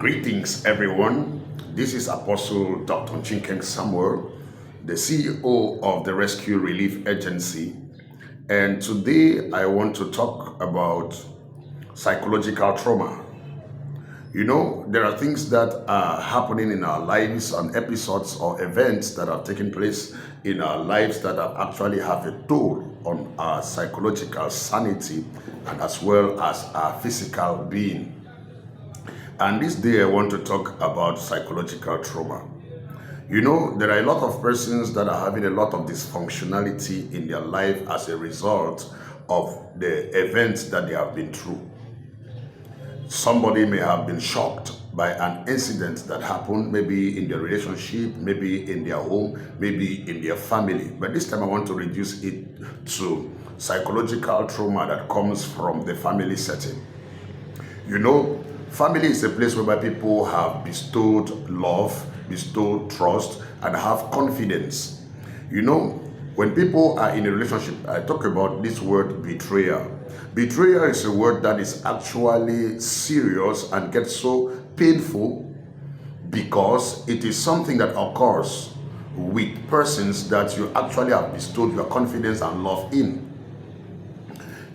Greetings, everyone. This is Apostle Dr. Chinkeng Samuel, the CEO of the Rescue Relief Agency. And today I want to talk about psychological trauma. You know, there are things that are happening in our lives and episodes or events that have taken place in our lives that have actually have a toll on our psychological sanity and as well as our physical being. And this day I want to talk about psychological trauma. You know, there are a lot of persons that are having a lot of dysfunctionality in their life as a result of the events that they have been through. Somebody may have been shocked by an incident that happened, maybe in their relationship, maybe in their home, maybe in their family. But this time I want to reduce it to psychological trauma that comes from the family setting. You know, family is a place whereby people have bestowed love, bestowed trust, and have confidence. You know, when people are in a relationship, I talk about this word betrayal. Betrayal is a word that is actually serious and gets so painful because it is something that occurs with persons that you actually have bestowed your confidence and love in.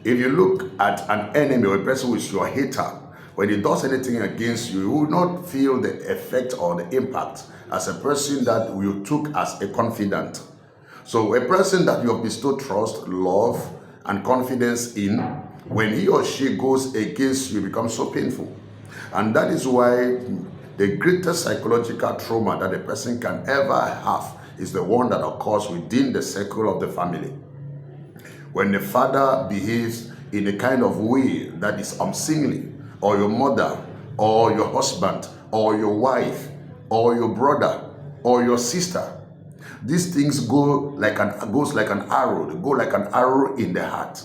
If you look at an enemy or a person who is your hater, when he does anything against you, you will not feel the effect or the impact as a person that you took as a confidant. So a person that you have bestowed trust, love, and confidence in, when he or she goes against you, it becomes so painful. And that is why the greatest psychological trauma that a person can ever have is the one that occurs within the circle of the family. When the father behaves in a kind of way that is unseemly, or your mother, or your husband, or your wife, or your brother, or your sister, these things goes like an arrow. They go like an arrow in the heart.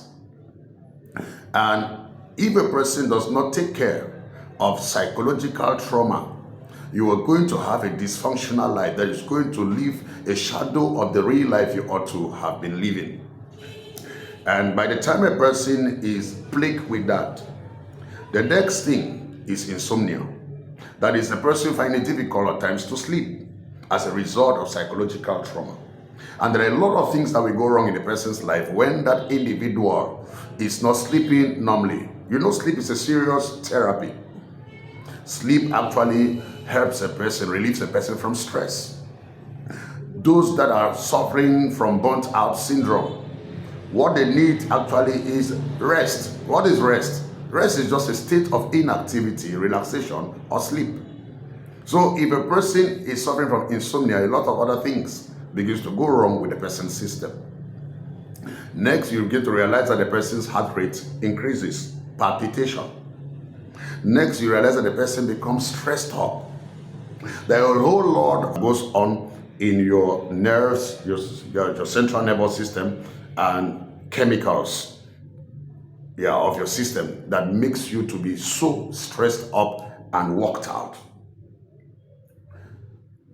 And if a person does not take care of psychological trauma, you are going to have a dysfunctional life that is going to leave a shadow of the real life you ought to have been living. And by the time a person is plagued with that, the next thing is insomnia. That is, the person finding it difficult at times to sleep as a result of psychological trauma. And there are a lot of things that will go wrong in a person's life when that individual is not sleeping normally. You know, sleep is a serious therapy. Sleep actually helps a person, relieves a person from stress. Those that are suffering from burnt out syndrome, what they need actually is rest. What is rest? Rest is just a state of inactivity, relaxation, or sleep. So if a person is suffering from insomnia, a lot of other things begins to go wrong with the person's system. Next, you get to realize that the person's heart rate increases, palpitation. Next, you realize that the person becomes stressed up. The whole lot goes on in your nerves, your central nervous system, and chemicals of your system that makes you to be so stressed up and worked out.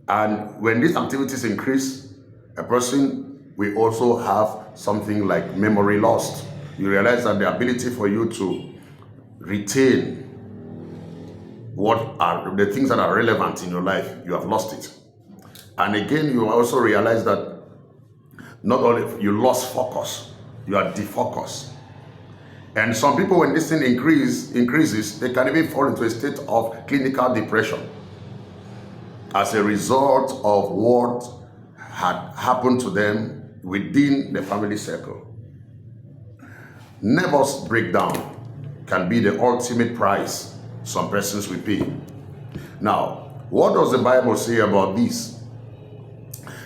And when these activities increase, a person will also have something like memory loss. You realize that the ability for you to retain what are the things that are relevant in your life, you have lost it. And again, you also realize that not only you lost focus, you are defocused. And some people, when this thing increases, they can even fall into a state of clinical depression as a result of what had happened to them within the family circle. Nervous breakdown can be the ultimate price some persons will pay. Now, what does the Bible say about this?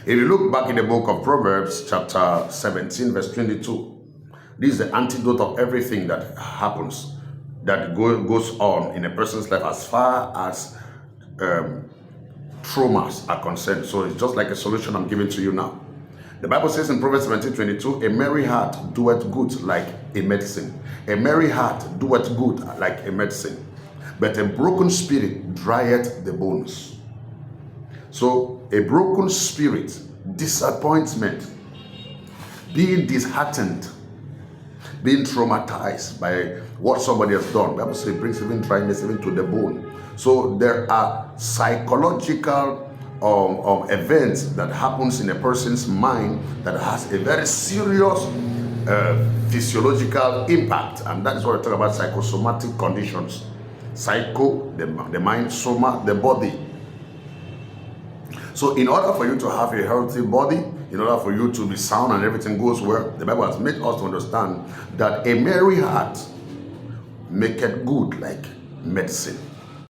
If you look back in the book of Proverbs, chapter 17, verse 22, this is the antidote of everything that happens, that goes on in a person's life as far as traumas are concerned. So it's just like a solution I'm giving to you now. The Bible says in Proverbs 17:22, a merry heart doeth good like a medicine. A merry heart doeth good like a medicine, but a broken spirit drieth the bones. So a broken spirit, disappointment, being disheartened, being traumatized by what somebody has done. The Bible says it brings even dryness even to the bone. So there are psychological events that happens in a person's mind that has a very serious physiological impact, and that is what I talk about: psychosomatic conditions. Psycho, the mind; soma, the body. So in order for you to have a healthy body, in order for you to be sound and everything goes well, the Bible has made us to understand that a merry heart maketh good like medicine.